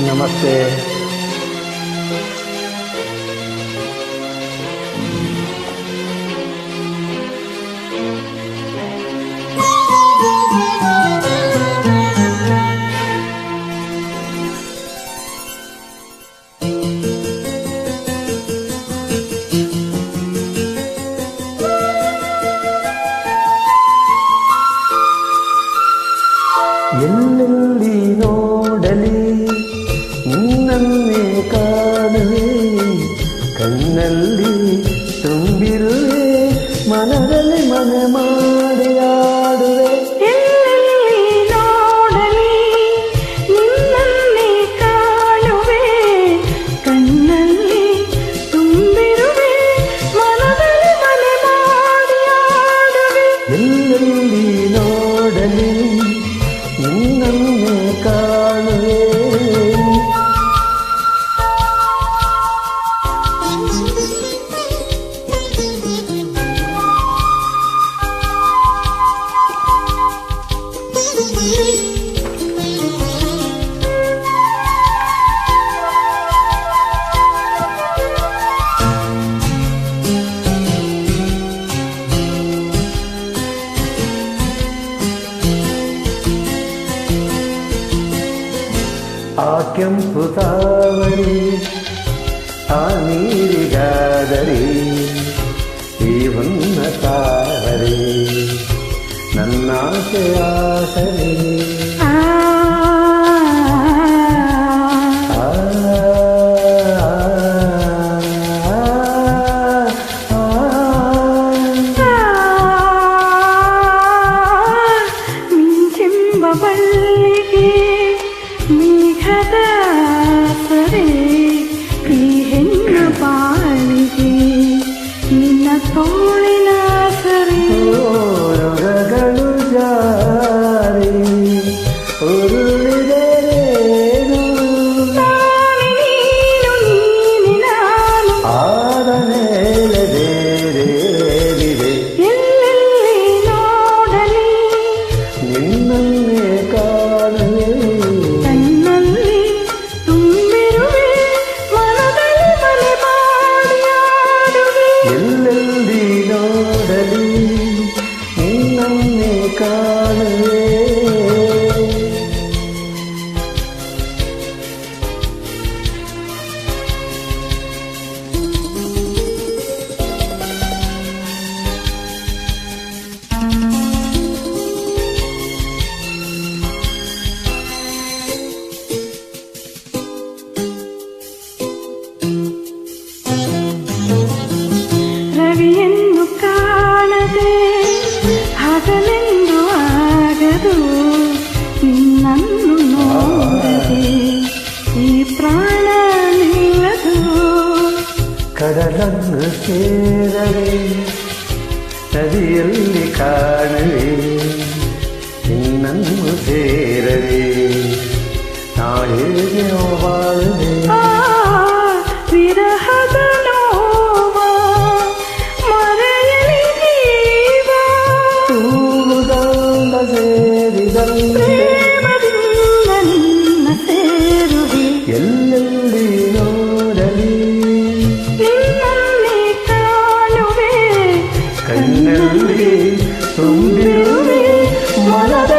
ನಮಸ್ತೆ. ಎಲ್ಲೆಲ್ಲಿ ನೋಡಲಿ ನಿನ್ನನ್ನೇ ಕಾಣುವೆ, ಕಣ್ಣಲ್ಲಿ ತುಂಬಿರುವೆ, ಮನದಲ್ಲಿ ಮನೆ ಮಾಡಿ ಆಡುವೆ. ಎಲ್ಲೆಲ್ಲಿ ನೋಡಲಿ ನಿನ್ನನ್ನೇ ಕಾಣುವೆ, ಕಣ್ಣಲ್ಲಿ ತುಂಬಿರುವೆ, ಮನದಲ್ಲಿ ಮನೆ ಮಾಡಿ ಆಡುವೆ. ಎಲ್ಲೆಲ್ಲಿ ನೋಡಲಿ ನಿನ್ನನ್ನೇ ಕಾಣುವೆ. ಆ ಕೆಂಪು ತಾವರಿ ಆ ನೀರಿಗಾದರೆ ಈ ಹೊನ್ನ ತಾವರೆ ನನ್ನಾಸೆ ಆಸರೆ. ಮಿಂಚೆಂಬ ಬಳ್ಳಿಗೆ ಮೇಘದ ಸರೆ, ಈ ಹೆಣ್ಣು ಬಾಳಿಗೆ ನಿನ್ನ ತೋಳಿನ ಸರೆ. ರೋಗಗಳು ಜಾರಿ ಉರುಳಿದರೇನು, ನೀನು ನೀನೆ ನಾನು ಆದ ಮೇಲೆ ಬೇರೇನಿದೆ. ಎಲ್ಲೆಲ್ಲಿ ನೋಡಲಿ ನಿನ್ನನ್ನೇ ಕಾಣುವೆ, ಕಣ್ಣಲ್ಲಿ ತುಂಬಿರುವೆ, ಮನದಲ್ಲಿ ಮನೆ ಮಾಡಿ ಆಡುವೆ. ಎಲ್ಲೆಲ್ಲಿ ನೋಡಲಿ ನಿನ್ನನ್ನೇ ಕಾಣುವೆ. ರವಿಯನ್ನು ಕಾಣದೆ ಹಗಲೆಂದು ಆಗದು, ನಿನ್ನನ್ನು ನೋಡದೆ ಈ ಪ್ರಾಣ ನಿಲ್ಲದು. ಕಡಲನ್ನು ಸೇರವೆ ನದಿಯಲ್ಲಿ ಕಾಣುವೆ, ನಿನ್ನನ್ನು ಸೇರವೆ ನಾ ಹೇಗೆ ಬಾಳುವೆ. ವಿರಹದ ನೋವ ಮರೆಯಲಿ ಜೀವ, ತೂಗುದಂಡ ಸೇರಿದಂತೆ ಪ್ರೇಮದಿಂದ ನಿನ್ನ ಸೇರುವೆ. ಎಲ್ಲೆಲ್ಲಿ ನೋಡಲಿ ನಿನ್ನನ್ನೇ ಕಾಣುವೆ, ಕಣ್ಣಲ್ಲಿ ತುಂಬಿರುವೆ, ಮನದ